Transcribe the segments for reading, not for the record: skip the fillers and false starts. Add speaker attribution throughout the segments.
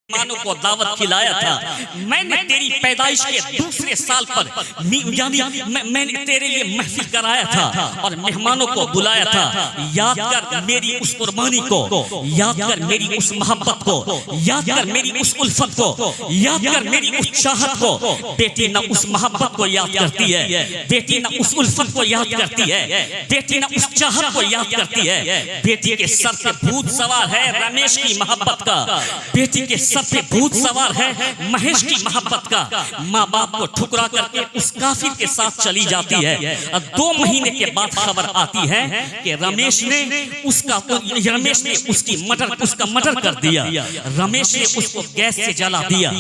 Speaker 1: मेहमानों को दावत खिलाया था। मैंने तेरी पैदाइश के दूसरे साल पर यानी मैंने तेरे लिए महफिल कराया था और मेहमानों को बुलाया था। याद कर मेरी उस कुर्बानी को, याद कर मेरी उस मोहब्बत को, याद कर मेरी उस उल्फत को, याद कर मेरी उस चाहत को। बेटी न उस मोहब्बत को याद करती है, बेटी न उस उल्फत को याद करती है, बेटी न उस चाहत को याद करती है। बेटी के सर पे भूत सवार है रमेश की मोहब्बत का, बेटी के सर पे भूत सवार है महेश की मोहब्बत का। माँ बाप को ठुकरा करके उस काफिर के साथ चली जाती है और 2 महीने के बाद खबर आती है कि रमेश ने उसका मर्डर कर दिया। रमेश ने उसको गैस से जला दिया,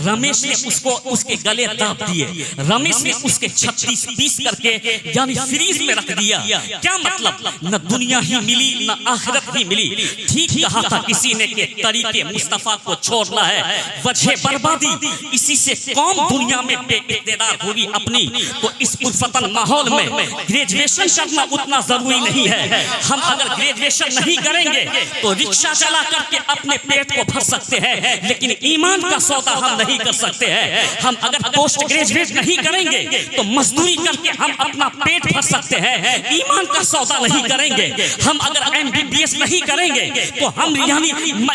Speaker 1: रमेश ने उसको उसके गले दाब दिए, रमेश ने उसके 36 पीस करके यानी फ्रीज में रख दिया। क्या मतलब, न दुनिया ही मिली न आखिरत ही मिली। ठीक कहा था किसी ने कि तरीके मुस्तफा को छोड़ना है वजह बर्बादी, इसी से कौम दुनिया में बेइख्तियार हुई अपनी। तो इस पुरफतन माहौल में ग्रेजुएशन करना उतना जरूरी नहीं है। हम अगर ग्रेजुएशन नहीं करेंगे तो रिक्शा चला करके अपने पेट को भर सकते हैं, लेकिन ईमान का सौदा हम नहीं कर सकते हैं। हम अगर पोस्ट ग्रेजुएट नहीं करेंगे तो मजदूरी करके हम अपना पेट भर सकते हैं, ईमान का सौदा नहीं करेंगे। हम अगर MBBS नहीं करेंगे तो हम यानी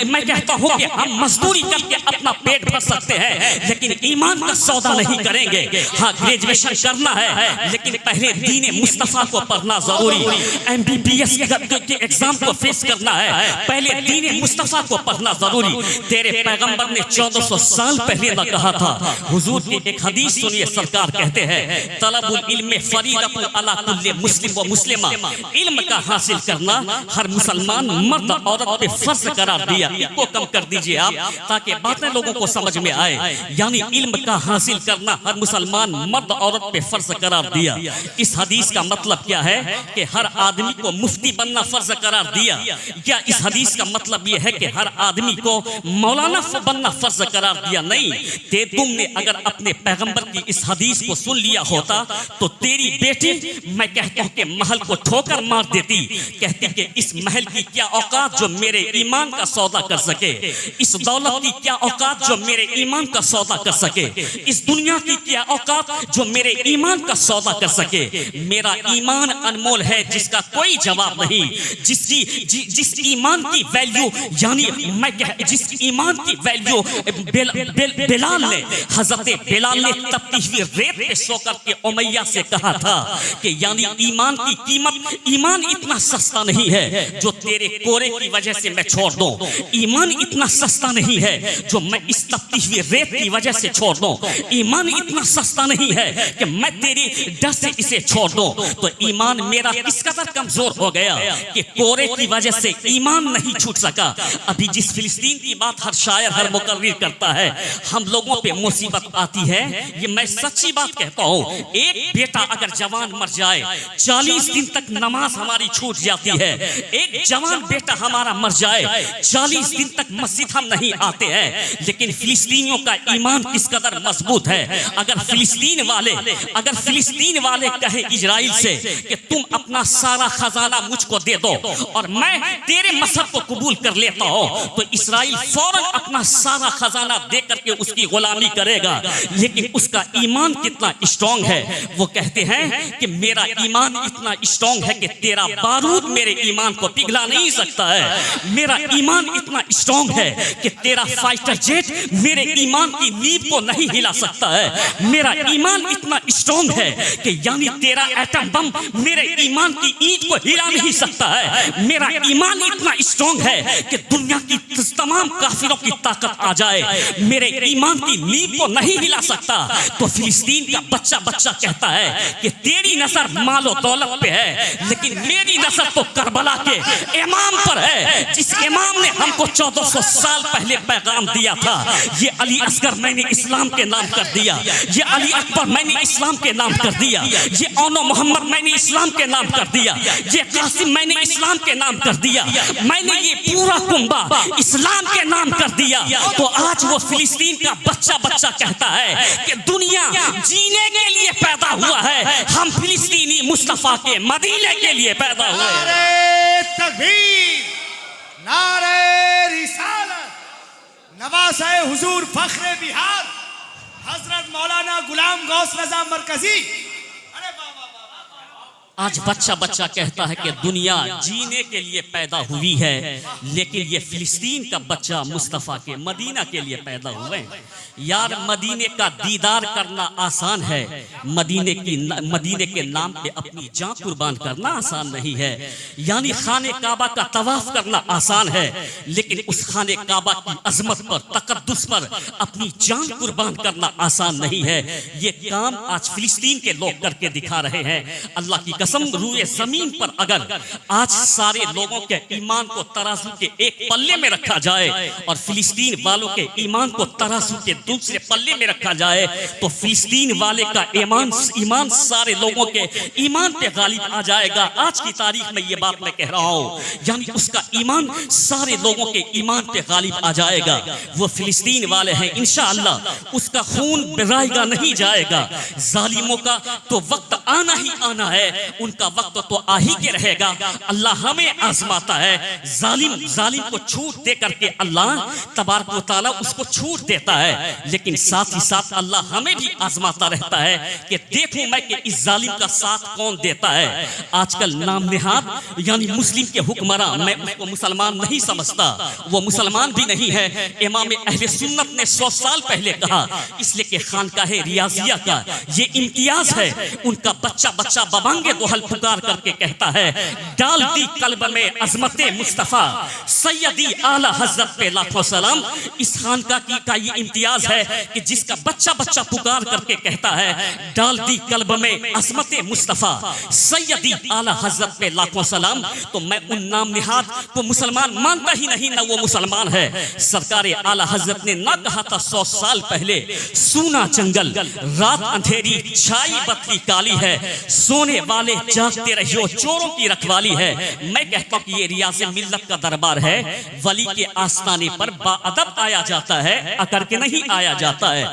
Speaker 1: मैं कहता हूँ कि हम मजदूरी करके अपना पेट भर सकते हैं, लेकिन ईमान का सौदा नहीं करेंगे। हाँ, ग्रेजुएशन करना है लेकिन पहले दीन मुस्तफा को पढ़ना जरूरी। MBBS के एग्जाम को फेस करना है, पहले दीन मुस्तफा को पढ़ना जरूरी। तेरे पैगंबर ने 1400 साल पहले न कहा था। हुजूर की एक हदीस सुनिए, सरकार कहते हैं तलबुल इल्म फरीदतुन अला कुल्ली मुस्लिम व मुस्लिमा। इल्म का हासिल करना हर मुसलमान मर्द औरत पे फर्ज करार दिया। इसको कम कर दीजिए आप ताकि बातें लोगों को समझ में आए। यानी इल्म का हासिल करना हर मुसलमान मर्द औरत पे फर्ज करार दिया। इस हदीस का मतलब क्या है कि हर आदमी को मुफ्ती बनना फर्ज करार दिया। क्या इस हदीस का मतलब यह है कि हर आदमी को मौलाना बनना फर्ज करार दिया? नहीं। तुमने अगर अपने पैगंबर की इस हदीस को सुन लिया होता तो तेरी बेटी मैं कहता हूं कि महल को ठोकर मार देती। कहती कि इस महल की क्या औकात जो मेरे ईमान का सौदा कर सके, इस दौलत की क्या औकात जो मेरे ईमान का सौदा कर सके, इस दुनिया की क्या औकात जो मेरे ईमान का सौदा कर सके। मेरा ईमान अनमोल है जिसका कोई जवाब नहीं, जिस ईमान की वैल्यू यानी जिस ईमान की वैल्यू बिलाल ने, हजरत बिलाल ने तपती हुई रेत पे सो करके उमैया से कहा था कि यानी ईमान की कीमत, ईमान इतना सस्ता नहीं है जो तेरे कोरे की वजह से मैं छोड़ दूं। ईमान इतना सस्ता नहीं है जो मैं इस तपती हुई रेत की वजह से छोड़ दूं। ईमान इतना सस्ता नहीं है कि मैं तेरी डर से इसे छोड़ दूं। तो ईमान मेरा किस कदर कमजोर हो गया कि कोरे की वजह से ईमान नहीं छूट सका। अभी जिस फिलिस्तीन की बात हर शायर हर मुकर्रिर करता है, हम लोगों पे मुसीबत आती है। ये मैं सच्ची बात कहता हूँ, एक बेटा अगर जवान मर जाए 40 दिन तक नमाज हमारी छूट जाती है। एक जवान बेटा हमारा मर जाए 40 दिन तक मस्जिद हम नहीं आते हैं। लेकिन फिलिस्तीनियों का ईमान किस कदर मजबूत है। अगर फिलिस्तीन वाले कहे इजराइल से कि तुम अपना सारा खजाना मुझको दे दो और मैं तेरे मजहब को कबूल कर लेता हूं, तो इजराइल फौरन अपना सारा खजाना दे करके उसकी गुलामी करेगा। लेकिन उसका ईमान कितना स्ट्रांग है, वो कहते हैं कि मेरा ईमान इतना स्ट्रांग है कि तेरा बारूद मेरे ईमान को पिघला नहीं सकता है। मेरा ईमान इतना स्ट्रांग है कि तेरा फाइटर जेट मेरे ईमान की नींव को नहीं हिला सकता है। मेरा ईमान इतना स्ट्रांग है कि यानी तेरा एटम बम मेरे ईमान की ईंट को हिला नहीं सकता है। मेरा ईमान इतना स्ट्रांग है कि दुनिया की तमाम काफिरों की ताकत आ जाए, मेरे ईमान की नींव को नहीं हिला सकता। तो फिलिस्तीन का बच्चा कहता है कि तेरी नजर मालो दौलत पे है, लेकिन मेरी नजर तो करबला के इमाम पर है, जिस इमाम ने हमको 1400 साल पहले पैगाम दिया था। ये अली असगर मैंने इस्लाम के नाम कर दिया, ये अली अकबर मैंने इस्लाम के नाम कर दिया, ये औनो मोहम्मद मैंने इस्लाम के नाम कर दिया, ये कासिम मैंने इस्लाम के नाम कर दिया, मैंने ये पूरा कुंबा इस्लाम के नाम कर दिया। तो आज वो फिलिस्तीन का बच्चा कहता है कि दुनिया जीने के लिए पैदा हुआ है, हम फिलिस्तीनी मुस्तफा के मदीने के लिए पैदा हुए। नारे तकबीर, नारे रिसालत,
Speaker 2: नवाज़े हुजूर फख्रे बिहार हजरत मौलाना गुलाम गौस रजा मरकजी।
Speaker 1: आज बच्चा बच्चा कहता है कि दुनिया जीने के लिए पैदा हुई है, लेकिन ये फिलिस्तीन का बच्चा मुस्तफ़ा के मदीना के लिए पैदा हुए। यार मदीने का दीदार करना आसान है, मदीने के नाम पे अपनी जान कुर्बान करना आसान नहीं है। यानी खाने काबा का तवाफ करना आसान है, लेकिन उस खाने काबा की अजमत पर, तकद्दुस पर अपनी जान कुर्बान करना आसान नहीं है। ये काम आज फिलिस्तीन के लोग करके दिखा रहे हैं। अल्लाह की कसम, रूए जमीन पर अगर आज सारे लोगों के ईमान को तराजू के एक पल्ले में रखा जाए और फिलिस्तीन वालों के ईमान को तराजू के दूसरे पल्ले में रखा जाए, तो फिलिस्तीन वाले का ईमान सारे लोगों के ईमान पे गालिब आ जाएगा। आज की तारीख में ये बात मैं कह रहा हूँ, यानी उसका ईमान सारे लोगों के ईमान पे गालिब आ जाएगा। वो फिलिस्तीन वाले हैं, इंशाअल्लाह उसका खून बहाया नहीं जाएगा। जालिमों का तो वक्त आना ही आना है, उनका वक्त तो आ ही के रहेगा। अल्लाह हमें आजमाता है, जालिम को छूट दे करके अल्लाह तबारक व तआला उसको छूट देता है, लेकिन साथ ही साथ अल्लाह हमें भी आजमाता रहता है कि देखूं मैं कि इस जालिम का साथ कौन देता है। आजकल नाम निहाद यानी मुस्लिम के हुक्मरान, मैं उसको मुसलमान नहीं समझता, वो मुसलमान भी नहीं है। इमाम अहले सुन्नत ने 100 साल पहले कहा, इसलिए कि खानकाहे रियाजिया का ये इम्तियाज है। उनका बच्चा बच्चा बबांगे दोहल पुकार करके कहता है, डाल दी कल्ब में अजमते मुस्तफा सैयदी आला हजरत पे लाखों सलाम। इस खानका का ये इम्तियाज है कि जिसका बच्चा बच्चा पुकार करके कहता है, डाल दी कल्ब में अजमते मुस्तफा सैयदी आला हजरत पे लाखों सलाम। तो मैं उन नाम निहाद को मुसलमान मानता ही नहीं, ना वो मुसलमान है। सरकार आला हजरत ने ना कहा था 100 साल पहले, सूना जंगल रात अंधेरी छाई बत्ती काली है, सोने वाले जागते रहियो चोरों की रखवाली है। मैं कहता हूँ कि ये रियाज़ मिल्लत का दरबार है। वली के आस्थाने पर बाअदब आया जाता है, अकर के नहीं आया जाता है।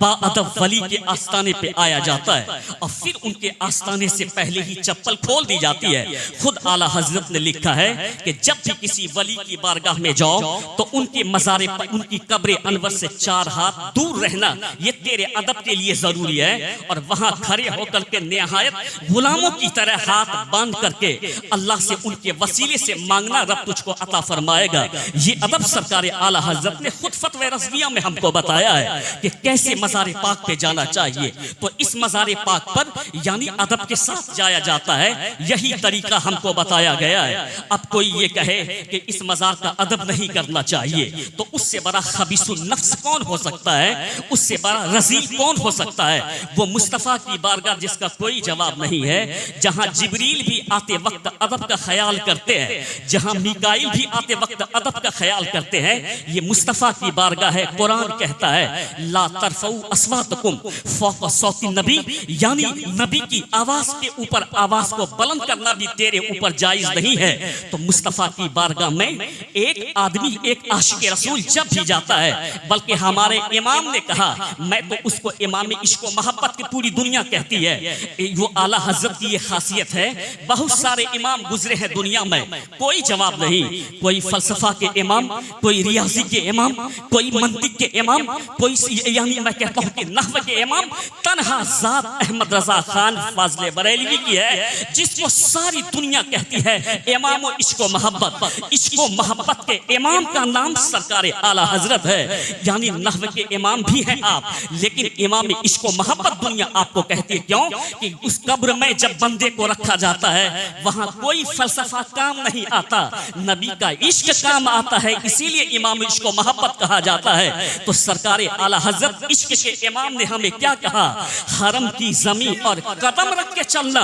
Speaker 1: बाअदब वली के आस्थाने पे आया जाता है और फिर उनके आस्थाने से पहले ही चप्पल खोल दी जाती है। खुद आला हजरत ने लिखा है कि जब भी किसी वली की बारगाह में जाओ तो उनके मज़ारे पर, उनकी कब्र अनवर से 4 हाथ दूर रहना ये तेरे अदब के लिए जरूरी है। और वहां खड़े होकर के निहायत गुलामों की तरह हाथ बांध करके अल्लाह से उनके वसीले से मांगना, रब तुझको अता फरमाएगा। ये अदब सरकार आला हजरत ने खुद फतवा रज़विया में हमको बताया है कि कैसे मज़ारे पाक पे जाना चाहिए। तो इस मज़ारे पाक पर यानी अदब के साथ जाया जाता है, यही तरीका हमको बताया गया है। अब कोई ये कहे कि इस मज़ार का अदब नहीं करना चाहिए, तो उससे बड़ा खबीसुन नफ्स कौन हो सकता है, उससे बड़ा रज़ील कौन हो सकता है। वो मुस्तफ़ा की बारगाह जिसका कोई जवाब नहीं है, जहाँ जिब्रील भी आते वक्त अदब का ख्याल करते हैं, जहाँ मीकाईल भी आते वक्त अदब का ख्याल करते हैं, ये मुस्तफ़ा की बारगाह है। कुरान कहता है, ला तरफऊ अस्वातकुम फौक़ सौति नबी, यानी नबी की आवाज के ऊपर आवाज को बुलंद करना भी तेरे ऊपर जायज नहीं है। तो मुस्तफ़ा की बारगाह में एक आदमी, एक आशिक रसूल जब भी जाता है, बल्कि हमारे इमाम ने कहा, मैं तो उसको इमाम इश्क व मोहब्बत की पूरी दुनिया कहती है। वो आला हजरत की ये खासियत है। बहुत सारे इमाम गुजरे हैं दुनिया में, कोई जवाब नहीं। कोई फलसफा के इमाम, कोई रियाजी के इमाम, कोई मंतिक के इमाम, कोई यानी मैं कहता हूँ कि नहव के इमाम, तन्हा जात अहमद रजा खान फाजले बरेलवी की है, जिसको सारी दुनिया कहती है इमाम इश्क व मोहब्बत। इश्क व मोहब्बत के इमाम का नाम सरकार आला हजरत है। यानी नहव के इमाम भी हैं आप, लेकिन इमाम इश्क व मोहब्बत दुनिया आपको कहती है। क्यों? कि उस कब्र में जब बंदे को रखा जाता है, वहां कोई फलसफा काम नहीं आता, नबी का इश्क काम आता है, इसीलिए इमाम इश्क व मोहब्बत कहा जाता है। तो सरकार आला हजरत इश्क के इमाम ने हमें क्या कहा, हरम की जमीन और कदम रख के चलना।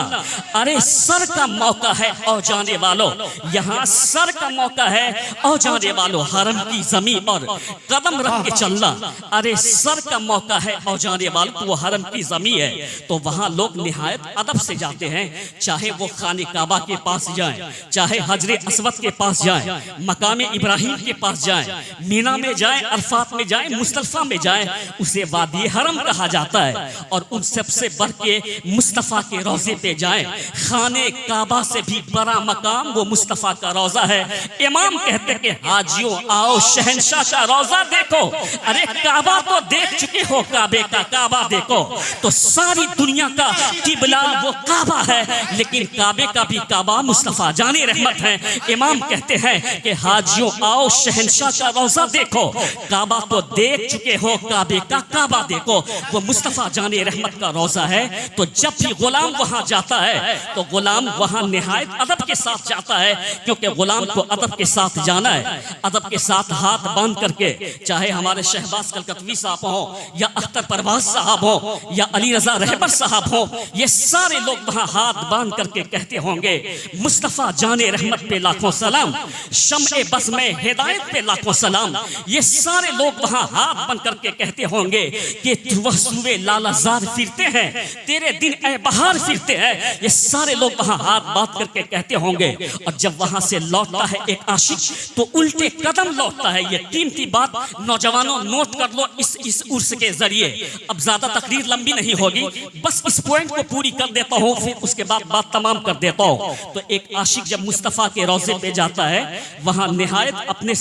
Speaker 1: अरे सर का मौका है औ जाने वालों, यहाँ सर का मौका है औ जाने वालों, हरम की जमीन और कदम रख के चलना। अरे सर का मौका है औ जाने वालों, तो वो हरम की जमीन है। तो वहाँ लोग निहायत अदब से जाते हैं, चाहे वो खाने काबा के पास जाएं, चाहे हजरे अस्वद के पास जाएं, मकाम इब्राहिम के पास जाएं, मीना में जाएं, अरफात में जाएं, मुस्तल्फा में जाएं, उसे वादी हरम कहा जाता है। और उन सबसे बढ़ के मुस्तफ़ा के रोज़े पे जाएं। खाने काबा से भी बड़ा मकाम वो मुस्तफ़ा का रोज़ा है। इमाम कहते कि हाजियों आओ शहंशाह का रोज़ा देखो। अरे काबा तो देख चुके हो, काबे का काबा देखो। तो सारी दुनिया का किबला वो काबा है, लेकिन काबे का भी काबा मुस्तफ़ा जाने रहमत है। इमाम कहते हैं कि हाजियों आओ शहंशाह का रोज़ा देखो। काबा तो देख चुके हो, काबे का काबा देखो। वो मुस्तफ़ा जाने रहमत का रोज़ा है। तो जब भी गुलाम वहां जाता है तो गुलाम वहां निहायत अदब के साथ जाता है, क्योंकि गुलाम को अदब के साथ जाना है। अदब के साथ हाथ बांध करके, चाहे हमारे शहबाज कलकतवी साहब हो या अख्तर परवाज साहब हो या अली रजा रहबर साहब हो, ये सारे लोग वहां हाथ बांध करके कहते होंगे मुस्तफ़ा जाने रहमत पे लाखों सलाम, शम्ए बस में हिदायत पे लाखों सलाम। ये सारे लोग वहां हाथ बंद करके कहते होंगे कि वह सुबह लालाजार फिरते हैं, तेरे दिन ए बहार फिरते हैं। ये सारे लोग वहां हाथ बांध करके कहते होंगे। और जब वहां से लौटता है एक आशिक तो उल्टे कदम लौटता है। ये कीमती बात नौजवानों नोट कर लो इस उर्स के जरिए। अब ज्यादा तकरीर लंबी नहीं होगी, बस इस पॉइंट को पूरी कर देता हूँ, फिर उसके बाद बात तमाम कर देता हूँ। तो एक आशिक जब मुस्तफ़ा के रोज़े पे जाता है, वहां निहायत अपने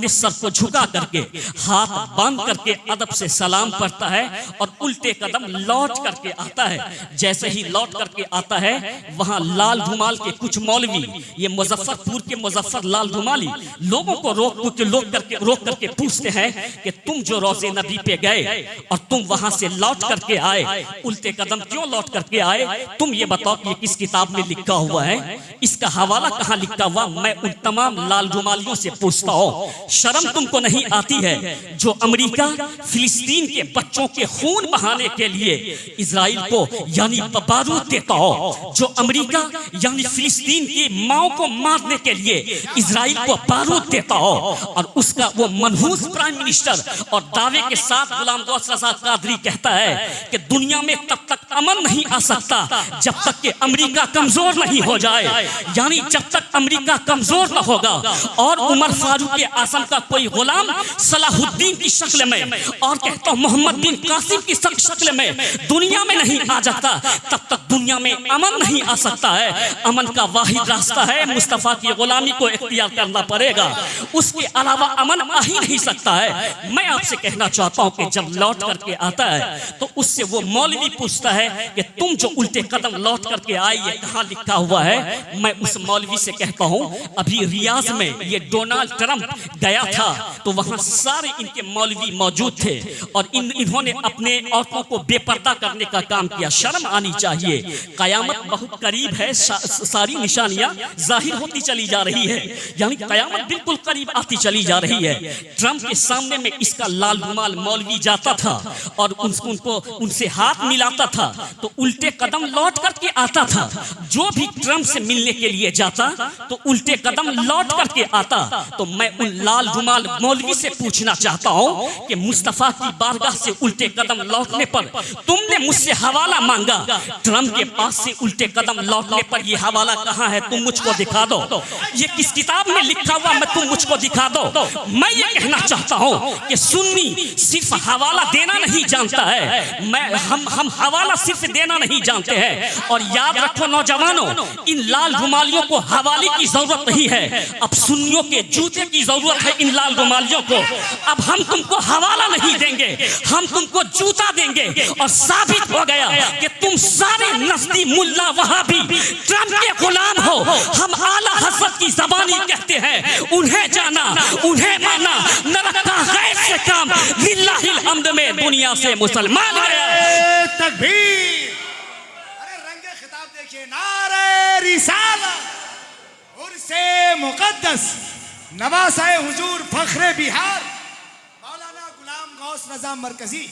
Speaker 1: सर को झुका करके हाथ बांध करके अदब से सलाम पढ़ता है और उल्टे कदम लौट करके आता है। जैसे ही लौट करके आता है, वहां लाल धुमाल के कुछ मौलवी, ये मुजफ्फरपुर के मुजफ्फर लाल धुमाली, लोगों को रोक करके पूछते हैं कि तुम जो रोज़े नबी पे गए और तुम वहां से लौट करके आए, उल्टे कदम क्यों लौट करके आए? तुम ये बताओ कि ये किस किताब में लिखा हुआ है, इसका हवाला कहाँ लिखा हुआ? मैं उन तमाम लाल धुमालियों से पूछता हूँ, शर्म तुमको नहीं आती है जो अमेरिका फिलिस्तीन के बच्चों के खून बहाने के लिए इजराइल को यानी बारूद देता हो, जो अमेरिका यानी फिलिस्तीन की माओ को मारने के लिए इजराइल को बारूद देता हो, और उसका वो मनहूस प्राइम मिनिस्टर और दावे के साथ गुलाम गौस रज़ा कादरी कहता है कि दुनिया में तब तक अमन नहीं आ सकता जब तक कि अमेरिका कमजोर नहीं हो जाए। यानी जब तक अमेरिका कमजोर न होगा और उमर फारूक आजम का कोई गुलाम सलाहुद्दीन की शक्ल में और कहता हूं मोहम्मद बिन कासिम की शक्ल में दुनिया में नहीं आ जाता, तब तक दुनिया में अमन नहीं आ सकता है। अमन का वाहिद रास्ता है मुस्तफ़ा की गुलामी को इख्तियार करना पड़ेगा, उसके अलावा अमन आ ही नहीं सकता है। मैं आपसे कहना चाहता हूं कि जब लौट करके आता है तो उससे वो मौलवी पूछता है कि तुम जो उल्टे कदम लौट करके आए ये कहाँ लिखा हुआ है? मैं उस मौलवी से कहता हूं अभी रियाज में ये डोनाल्ड ट्रंप गया था तो वहां सारे इनके मौलवी मौजूद थे और इन्होंने अपने औरतों को बेपर्दा करने का काम किया। शर्म आनी चाहिए। कयामत बहुत करीब है, सारी निशानियां जाहिर होती चली जा रही है, यानी कयामत बिल्कुल करीब आती चली जा रही है। ट्रंप के सामने में इसका लाल रुमाल मौलवी जाता था और उनसे हाथ मिलाता था तो उल्टे कदम लौट करके आता था। जो भी ट्रंप से मिलने के लिए जाता तो उल्टे कदम लौट करके आता। तो मैं उन लाल रुमाल मौलवी से पूछना चाहता हूं कि मुस्तफा की बारगाह से उल्टे कदम लौटने पर तुमने मुझसे हवाला मांगा, ट्रंप के पास से उल्टे कदम लौटने पर यह हवाला कहां है? तुम मुझको दिखा दो। ये किस किताब में लिखा हुआ मैं तुम मुझको दिखा दो। मैं ये कहना चाहता हूं कि सुन्नी सिर्फ हवाला देना नहीं जानता है, हम हवाला सिर्फ देना नहीं जानते हैं। और याद रखो नौजवानों, इन लाल रुमालियों को हवाले की जरूरत नहीं है, अब सुन्नियों के जूते की जरूरत है इन लाल रुमालियों को। अब हम तुमको हवाला नहीं देंगे, हम तुमको जूता देंगे। और साबित हो गया कि तुम सारे नस्ली मुल्ला वहाबी ट्रंप के गुलाम हो। हम आला हज़रत की ज़बानी कहते हैं, उन्हें जाना उन्हें माना, न रखा गैर से काम, लिल्लाहिल हम्द में दुनिया से मुसलमान गए।
Speaker 2: तकबीर। अरे रंगे खिताब देखिए, नारे रिसालत, उर्से मुक़द्दस, नवासाए हुजूर फख्रे बिहार मौलाना गुलाम गौस रज़ा मरकजी।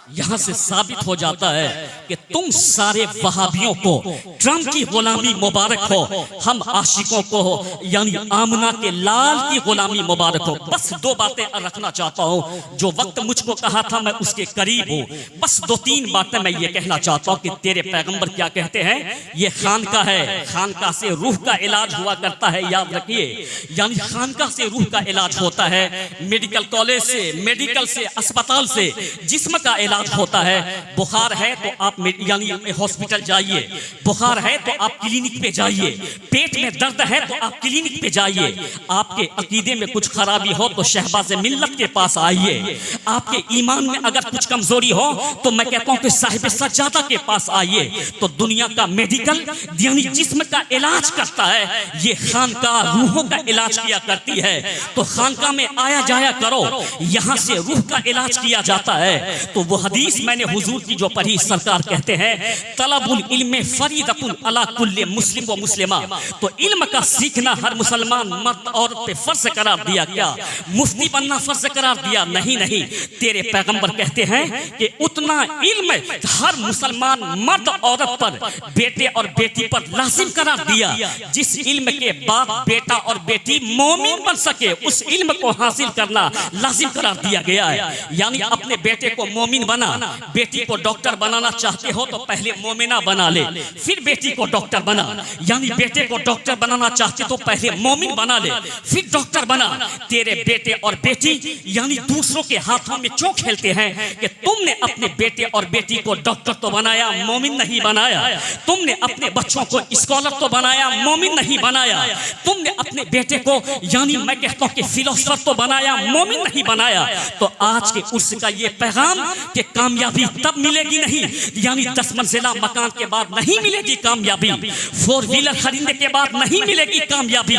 Speaker 1: यहां से साबित हो जाता है कि तुम सारे वहाबियों को ट्रंप की गुलामी मुबारक हो, हम आशिकों को हो यानी आमना के लाल की गुलामी मुबारक हो। बस दो बातें रखना चाहता हूं, जो वक्त मुझको कहा था मैं उसके करीब हूं। बस दो तीन बातें मैं ये कहना चाहता हूं कि तेरे पैगंबर क्या कहते हैं, ये खानका है, खानका से रूह का इलाज हुआ करता है, याद रखिए। यानी खानका से रूह का इलाज होता है, मेडिकल कॉलेज से, मेडिकल से, अस्पताल से जिस्म का इलाज इलाज होता है। बुखार है तो आप यानी हॉस्पिटल जाइए, बुखार है तो आप क्लिनिक पे जाइए, पेट में दर्द है तो आप क्लिनिक पे जाइए, आपके अकीदे में कुछ खराबी हो तो शहबाज मिल्लत के पास आइए, आपके ईमान में अगर कुछ कमजोरी हो तो मैं कहता हूं कि साहिब सज्जादा के पास आइए। तो दुनिया का मेडिकल यानी जिस्म का इलाज करता है, ये खानका रूहों का इलाज किया करती है। तो खानका में आया जाया करो, यहाँ से रूह का इलाज किया जाता है। तो वो हदीस मैंने हुजूर की जो पढ़ी, सरकार कहते हैं तलबुल इल्म फरीदतुन अला कुल्ले मुस्लिम व मुस्लिमा। तो इल्म का सीखना हर मुसलमान मर्द औरत पे फर्ज करार दिया। क्या मुफ्ती बनना फर्ज करार दिया? नहीं नहीं, तेरे पैगंबर कहते हैं कि उतना इल्म हर मुसलमान मर्द औरत पर, बेटे और बेटी पर लाजिम करार दिया जिस इल्म के बाद बेटा और बेटी मोमिन बन सके, उस इल्म को हासिल करना लाजिम करार दिया गया है। यानी अपने बेटे को मोमिन बना, बेटी को डॉक्टर बनाना चाहते हो तो पहले मोमिना बना ले, फिर बेटी को डॉक्टर बना। यानी बेटे को डॉक्टर बनाना चाहते तो पहले मोमिन बना ले, फिर डॉक्टर बना। तेरे बेटे और बेटी यानी दूसरों के हाथों में क्यों खेलते हैं कि तुमने अपने बेटे और बेटी को डॉक्टर तो बनाया, मोमिन नहीं बनाया। तुमने अपने बच्चों को स्कॉलर तो बनाया, मोमिन नहीं बनाया। तुमने अपने बेटे को यानी मैं कहता हूं कि फिलोसोफर तो बनाया, मोमिन नहीं बनाया। तो आज के उर्स का ये पैगाम कि कामयाबी तब मिलेगी नहीं, यानी 10 मंजिला मकान के बाद नहीं मिलेगी कामयाबी, 4 व्हीलर खरीदने के बाद नहीं मिलेगी कामयाबी,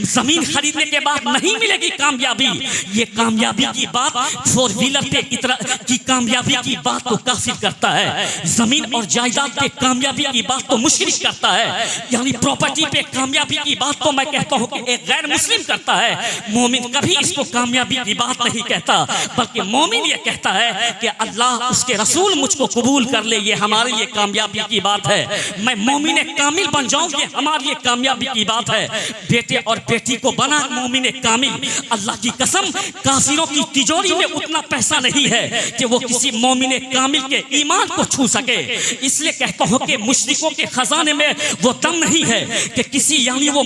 Speaker 1: जमीन खरीदने के बाद नहीं मिलेगी कामयाबी। ये कामयाबी की बात 4 व्हीलर पे इतना की कामयाबी की बात तो काफिर करता है, जमीन और जायदाद पे कामयाबी की बात तो मुशरिक करता है, यानी प्रॉपर्टी पे कामयाबी की बात तो मैं कहता हूं कि एक गैर मुस्लिम करता है। मोमिन कभी इसको कामयाबी की बात नहीं कहता, बल्कि मोमिन ये कहता है कि अल्लाह उसके रसूल मुझको कबूल कर ले, ये हमारे लिए कामयाबी की बात है। मैं मोमिन कामिल बन जाऊं, ये हमारे लिए कामयाबी की बात है। बेटे और बेटी को बना मोमिन कामिल। अल्लाह की कसम, काफिरों की तिजोरी में उतना पैसा नहीं है कि वो किसी मोमिन कामिल के ईमान को छू सके। इसलिए कहता हूं कि मुशरिकों के खजाने में वो दम नहीं है कि किसी यानी वो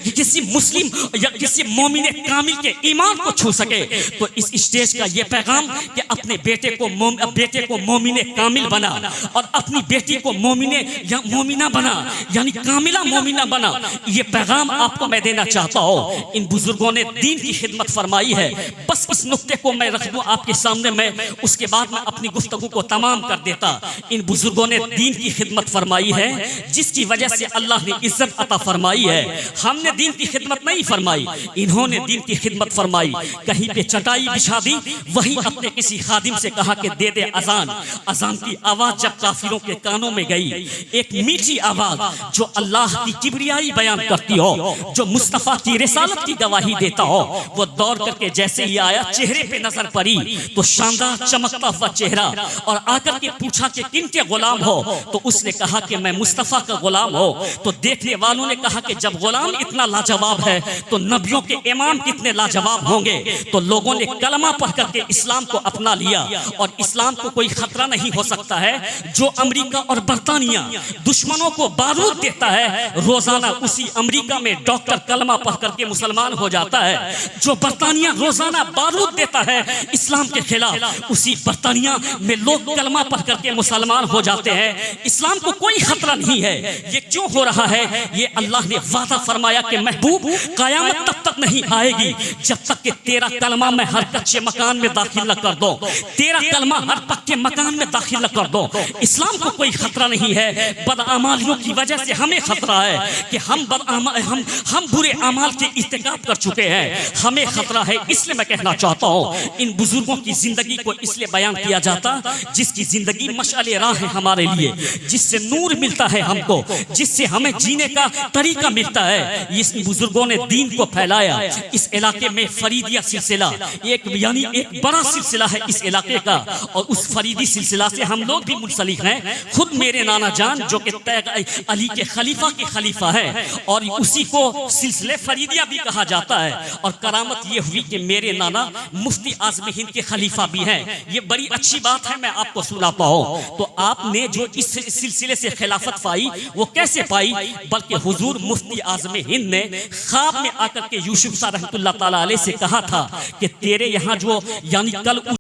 Speaker 1: किसी मुस्लिम या किसी मोमिन कामिल के ईमान को छू सके। तो इस स्टेज का ये पैगाम कि अपने बेटे को मोमिन कामिल बना और अपनी बेटी को मोमिना बना, यानी कामिला मोमिना बना। ये पैगाम आपको मैं देना चाहता हूँ। इन बुजुर्गों ने दीन की खिदमत फरमाई है। बस इस नुक्ते को मैं रख दूं आपके सामने, मैं उसके बाद मैं अपनी गुफ्तगू को तमाम कर देता। इन बुजुर्गों ने दीन की खिदमत फरमाई है जिसकी वजह से अल्लाह ने इज्जत अता फरमाई है। हमने दीन की खिदमत नहीं फरमाई, इन्होंने दीन की खिदमत फरमाई। कहीं पे चटाई बिछा दी, वहीं अपने किसी खादिम से कहा कि दे दे अजान। अजान की आवाज जब काफिरों के कानों में गई, एक मीठी आवाज जो अल्लाह की किबरियाई बयान करती हो, जो मुस्तफा की रिसालत की गवाही देता हो, वो दौड़ करके जैसे ही आया, चेहरे पे नजर पड़ी तो शानदार चमकता हुआ चेहरा, और आकर के पूछा कि किन के गुलाम हो, तो उसने कहा कि मैं मुस्तफा का गुलाम हो। तो देखने वालों ने कहा कि जब गुलाम इतना लाजवाब है तो नबियों के इमाम कितने लाजवाब होंगे। तो लोगों ने कलमा पढ़ करके इस्लाम को अपना लिया, और इस्लाम को कोई खतरा नहीं हो सकता है। जो अमेरिका और बर्तानिया दुश्मनों को बारूद देता है, रोजाना उसी अमेरिका में डॉक्टर कलमा पढ़ करके मुसलमान हो जाता है। जो बर्तानिया रोजाना बारूद देता है इस्लाम के खिलाफ, उसी बर्तानिया में लोग कलमा पढ़ करके मुसलमान हो जाते हैं। इस्लाम को कोई खतरा नहीं है। ये क्यों हो रहा है? ये अल्लाह ने वादा फरमाया कि महबूब कयामत तब तक नहीं आएगी जब तक कि तेरा कलमा मैं हर कच्चे मकान में दाखिल न कर दो, तेरा कलमा हर पक्के मकान में दाखिल न कर दो। इस्लाम को कोई खतरा नहीं है, बदअमालियों की वजह से हमें खतरा है कि हम बुरे अमाल के इर्तिकाब कर चुके हैं, हमें खतरा है। इसलिए मैं कहना चाहता हूँ इन बुजुर्गों की जिंदगी को इसलिए बयान किया जाता जिसकी जिंदगी मशाले राह है हमारे लिए, जिससे नूर मिलता है हमको, जिससे हमें जीने का तरीका मिलता है। इस बुजुर्गों ने दीन को फैलाया। इस इलाके में फरीदिया सिलसिला एक यानी एक बड़ा सिलसिला है इस इलाके का, और उस फरीदी सिलसिला से हम लोग भी मुंसलिक हैं। खुद मेरे नाना जान जो कि अली के खलीफा के खलीफा है, और उसी को सिलसिले फरीदिया भी कहा जाता है। और करामत ये हुई कि मेरे नाना मुफ्ती आज़म हिंद के खलीफा भी हैं। ये बड़ी अच्छी बात है, मैं आपको सुनाता हूँ। तो आपने जो इस सिलसिले से खिलाफत पाई वो कैसे पाई? बल्कि हुजूर मुफ्ती आज़म हिंद ने ख्वाब में आकर के यूसुफ सा रहमतुल्लाह ताला अलैह से कहा था कि तेरे यहाँ जो यानी कल